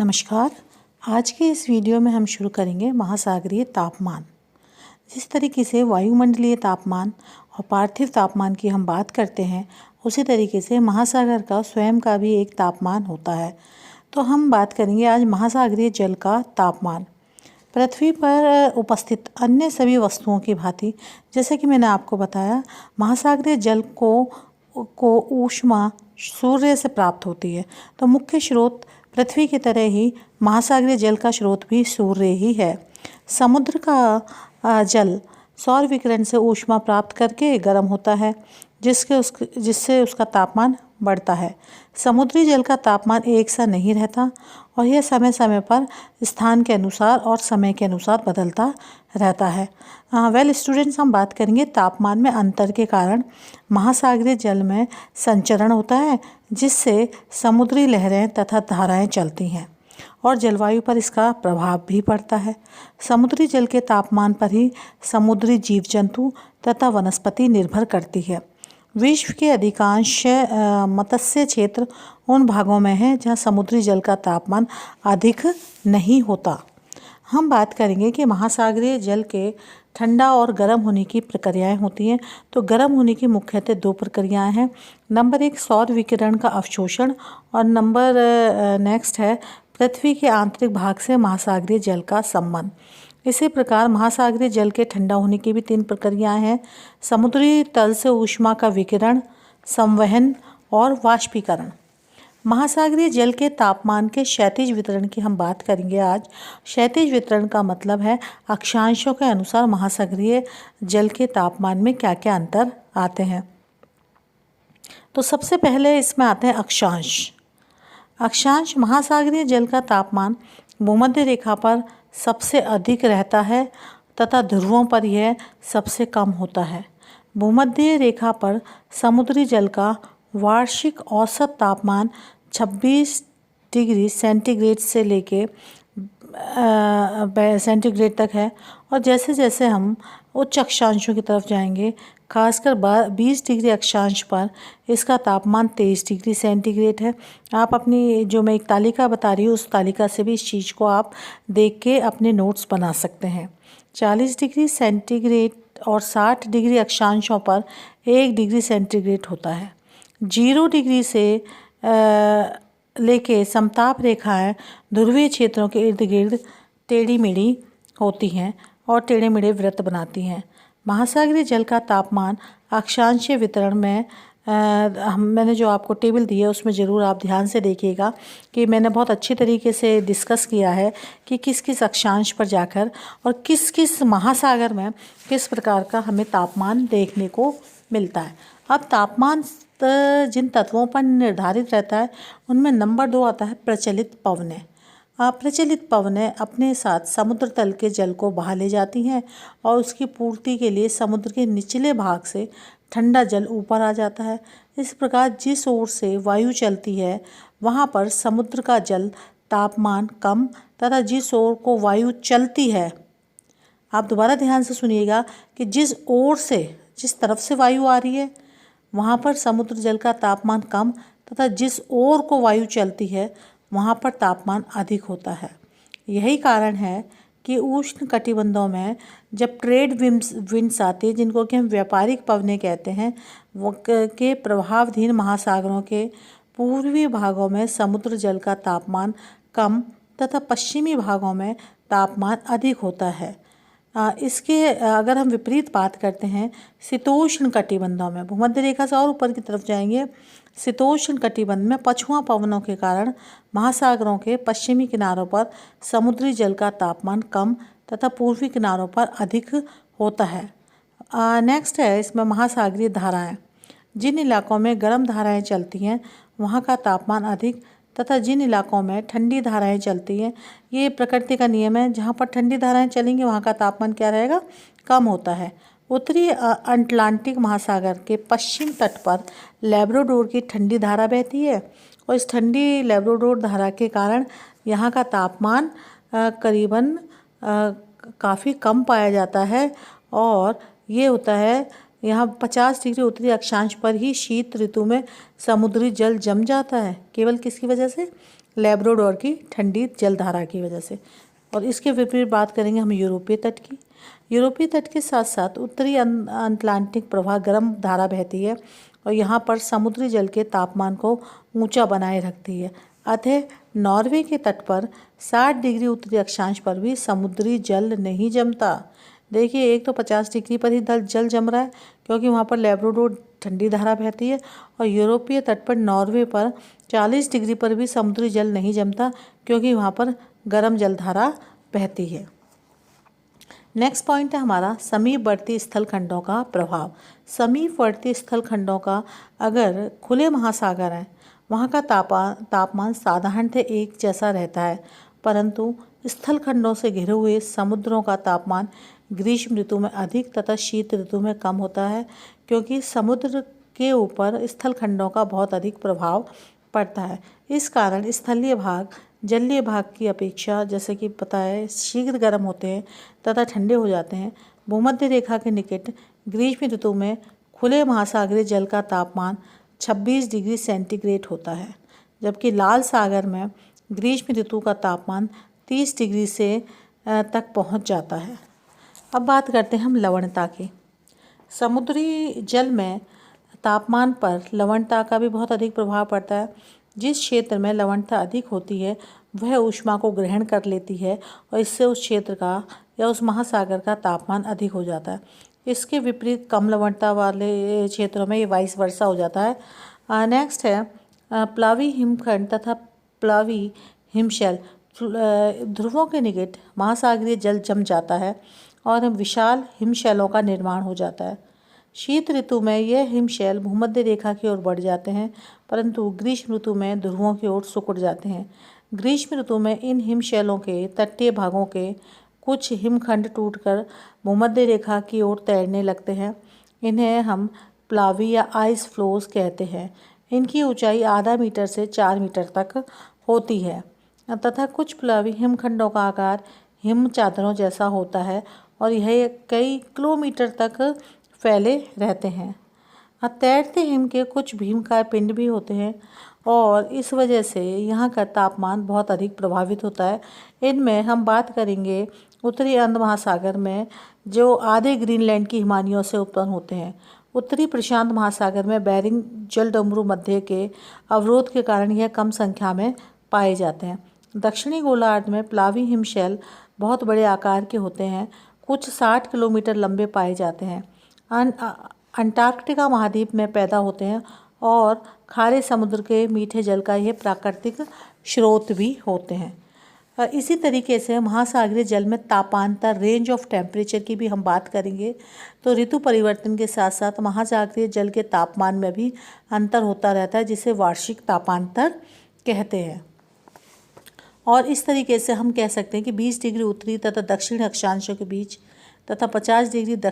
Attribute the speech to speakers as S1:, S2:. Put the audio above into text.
S1: नमस्कार। आज के इस वीडियो में हम शुरू करेंगे महासागरीय तापमान। जिस तरीके से वायुमंडलीय तापमान और पार्थिव तापमान की हम बात करते हैं, उसी तरीके से महासागर का स्वयं का भी एक तापमान होता है। तो हम बात करेंगे आज महासागरीय जल का तापमान। पृथ्वी पर उपस्थित अन्य सभी वस्तुओं की भांति, जैसे कि मैंने आपको बताया, महासागरीय जल को ऊष्मा सूर्य से प्राप्त होती है। तो मुख्य स्रोत पृथ्वी की तरह ही महासागरीय जल का स्रोत भी सूर्य ही है। समुद्र का जल सौर विकिरण से ऊष्मा प्राप्त करके गर्म होता है, जिससे उसका तापमान बढ़ता है। समुद्री जल का तापमान एक सा नहीं रहता और यह समय समय पर स्थान के अनुसार और समय के अनुसार बदलता रहता है। स्टूडेंट्स, हम बात करेंगे तापमान में अंतर के कारण महासागरीय जल में संचरण होता है, जिससे समुद्री लहरें तथा धाराएं चलती हैं और जलवायु पर इसका प्रभाव भी पड़ता है। समुद्री जल के तापमान पर ही समुद्री जीव जंतु तथा वनस्पति निर्भर करती है। विश्व के अधिकांश मत्स्य क्षेत्र उन भागों में है जहाँ समुद्री जल का तापमान अधिक नहीं होता। हम बात करेंगे कि महासागरीय जल के ठंडा और गर्म होने की प्रक्रियाएं होती हैं। तो गर्म होने की मुख्यतः दो प्रक्रियाएं हैं। नंबर 1 सौर विकिरण का अवशोषण और नेक्स्ट है पृथ्वी के आंतरिक भाग से महासागरीय जल का संबंध। इसी प्रकार महासागरीय जल के ठंडा होने की भी 3 प्रक्रियाएं हैं। समुद्री तल से ऊष्मा का विकिरण, संवहन और वाष्पीकरण। महासागरीय जल के तापमान के क्षैतिज वितरण की हम बात करेंगे आज। क्षैतिज वितरण का मतलब है अक्षांशों के अनुसार महासागरीय जल के तापमान में क्या क्या अंतर आते हैं। तो सबसे पहले इसमें आते हैं अक्षांश। अक्षांश महासागरीय जल का तापमान भूमध्य रेखा पर सबसे अधिक रहता है तथा ध्रुवों पर यह सबसे कम होता है। भूमध्य रेखा पर समुद्री जल का वार्षिक औसत तापमान 26 डिग्री सेंटीग्रेड से लेके सेंटीग्रेड तक है और जैसे जैसे हम उच्च अक्षांशों की तरफ जाएंगे, खासकर 20 डिग्री अक्षांश पर इसका तापमान 23 डिग्री सेंटीग्रेड है। आप अपनी जो मैं एक तालिका बता रही हूँ, उस तालिका से भी इस चीज़ को आप देख के अपने नोट्स बना सकते हैं। 40 डिग्री सेंटीग्रेड और 60 डिग्री अक्षांशों पर 1 डिग्री सेंटीग्रेड होता है। 0 डिग्री से लेके समताप रेखाएं ध्रुवीय क्षेत्रों के इर्द गिर्द टेढ़ी मेढ़ी होती हैं और टेढ़े मेढ़े वृत्त बनाती हैं। महासागरीय जल का तापमान अक्षांशीय वितरण में मैंने जो आपको टेबल दी है उसमें ज़रूर आप ध्यान से देखिएगा कि मैंने बहुत अच्छी तरीके से डिस्कस किया है कि किस किस अक्षांश पर जाकर और किस किस महासागर में किस प्रकार का हमें तापमान देखने को मिलता है। अब तापमान जिन तत्वों पर निर्धारित रहता है उनमें नंबर 2 आता है प्रचलित पवनें। प्रचलित पवनें अपने साथ समुद्र तल के जल को बहा ले जाती हैं और उसकी पूर्ति के लिए समुद्र के निचले भाग से ठंडा जल ऊपर आ जाता है। इस प्रकार जिस ओर से वायु चलती है वहाँ पर समुद्र का जल तापमान कम तथा जिस ओर को वायु चलती है, आप दोबारा ध्यान से सुनिएगा कि जिस तरफ से वायु आ रही है वहाँ पर समुद्र जल का तापमान कम तथा जिस ओर को वायु चलती है वहाँ पर तापमान अधिक होता है। यही कारण है कि उष्ण कटिबंधों में जब ट्रेड विंड्स आती है, जिनको कि हम व्यापारिक पवनें कहते हैं, वो के प्रभावाधीन महासागरों के पूर्वी भागों में समुद्र जल का तापमान कम तथा पश्चिमी भागों में तापमान अधिक होता है। इसके अगर हम विपरीत बात करते हैं शीतोष्ण कटिबंधों में, भूमध्य रेखा से और ऊपर की तरफ जाएंगे, शीतोष्ण कटिबंध में पछुआ पवनों के कारण महासागरों के पश्चिमी किनारों पर समुद्री जल का तापमान कम तथा पूर्वी किनारों पर अधिक होता है। नेक्स्ट है इसमें महासागरीय धाराएं। जिन इलाकों में गर्म धाराएं चलती हैं वहाँ का तापमान अधिक तथा जिन इलाकों में ठंडी धाराएं चलती हैं, ये प्रकृति का नियम है, जहाँ पर ठंडी धाराएं चलेंगी वहाँ का तापमान क्या रहेगा, कम होता है। उत्तरी अटलांटिक महासागर के पश्चिम तट पर लैब्राडोर की ठंडी धारा बहती है और इस ठंडी लैब्राडोर धारा के कारण यहाँ का तापमान करीबन काफ़ी कम पाया जाता है और ये होता है यहाँ 50 डिग्री उत्तरी अक्षांश पर ही शीत ऋतु में समुद्री जल जम जाता है। केवल किसकी वजह से? लैब्राडोर की ठंडी जलधारा की वजह से। और इसके विपरीत बात करेंगे हम यूरोपीय तट की। यूरोपीय तट के साथ साथ उत्तरी अटलांटिक प्रवाह गर्म धारा बहती है और यहाँ पर समुद्री जल के तापमान को ऊंचा बनाए रखती है। अतः नॉर्वे के तट पर 60 डिग्री उत्तरी अक्षांश पर भी समुद्री जल नहीं जमता। देखिए, एक तो 50 डिग्री पर ही जल जम रहा है क्योंकि वहाँ पर लैब्राडोर ठंडी धारा बहती है, और यूरोपीय तट पर नॉर्वे पर 40 डिग्री पर भी समुद्री जल नहीं जमता क्योंकि वहाँ पर गर्म जलधारा बहती है। नेक्स्ट पॉइंट है हमारा समीपवर्ती स्थलखंडों का प्रभाव। समीपवर्ती स्थलखंडों का, अगर खुले महासागर हैं वहाँ का तापमान साधारणतः एक जैसा रहता है, परंतु स्थलखंडों से घिरे हुए समुद्रों का तापमान ग्रीष्म ऋतु में अधिक तथा शीत ऋतु में कम होता है, क्योंकि समुद्र के ऊपर स्थलखंडों का बहुत अधिक प्रभाव पड़ता है। इस कारण स्थलीय भाग जलीय भाग की अपेक्षा, जैसे कि पता है, शीघ्र गर्म होते हैं तथा ठंडे हो जाते हैं। भूमध्य रेखा के निकट ग्रीष्म ऋतु में खुले महासागरीय जल का तापमान 26 डिग्री सेंटीग्रेड होता है, जबकि लाल सागर में ग्रीष्म ऋतु का तापमान 30 डिग्री से तक पहुंच जाता है। अब बात करते हैं हम लवणता की। समुद्री जल में तापमान पर लवणता का भी बहुत अधिक प्रभाव पड़ता है। जिस क्षेत्र में लवणता अधिक होती है वह ऊष्मा को ग्रहण कर लेती है और इससे उस क्षेत्र का या उस महासागर का तापमान अधिक हो जाता है। इसके विपरीत कम लवणता वाले क्षेत्रों में ये वाइस वर्सा हो जाता है। नेक्स्ट है प्लावी हिमखंड तथा प्लावी हिमशैल। ध्रुवों के निकट महासागरीय जल जम जाता है और विशाल हिमशैलों का निर्माण हो जाता है। शीत ऋतु में यह हिमशैल भूमध्य रेखा की ओर बढ़ जाते हैं, परंतु ग्रीष्म ऋतु में ध्रुवों की ओर सिकुड़ जाते हैं। ग्रीष्म ऋतु में इन हिमशैलों के तटीय भागों के कुछ हिमखंड टूटकर भूमध्य रेखा की ओर तैरने लगते हैं। इन्हें हम प्लावी या आइस फ्लोज कहते हैं। इनकी ऊंचाई आधा मीटर से 4 मीटर तक होती है तथा कुछ प्लावी हिमखंडों का आकार हिम चादरों जैसा होता है और यह कई किलोमीटर तक फैले रहते हैं। तैरते हिम के कुछ भीमकाय पिंड भी होते हैं और इस वजह से यहाँ का तापमान बहुत अधिक प्रभावित होता है। इनमें हम बात करेंगे उत्तरी अंध महासागर में, जो आधे ग्रीनलैंड की हिमानियों से उत्पन्न होते हैं। उत्तरी प्रशांत महासागर में बेरिंग जलडमरू मध्य के अवरोध के कारण यह कम संख्या में पाए जाते हैं। दक्षिणी गोलार्ध में प्लावी हिमशैल बहुत बड़े आकार के होते हैं, कुछ 60 किलोमीटर लंबे पाए जाते हैं। अंटार्कटिका महाद्वीप में पैदा होते हैं और खारे समुद्र के मीठे जल का यह प्राकृतिक स्रोत भी होते हैं। इसी तरीके से महासागरीय जल में तापांतर, रेंज ऑफ टेम्परेचर की भी हम बात करेंगे। तो ऋतु परिवर्तन के साथ साथ महासागरीय जल के तापमान में भी अंतर होता रहता है, जिसे वार्षिक तापांतर कहते हैं। और इस तरीके से हम कह सकते हैं कि 20 डिग्री उत्तरी तथा दक्षिणी अक्षांशों के बीच तथा 50 डिग्री दक्षिण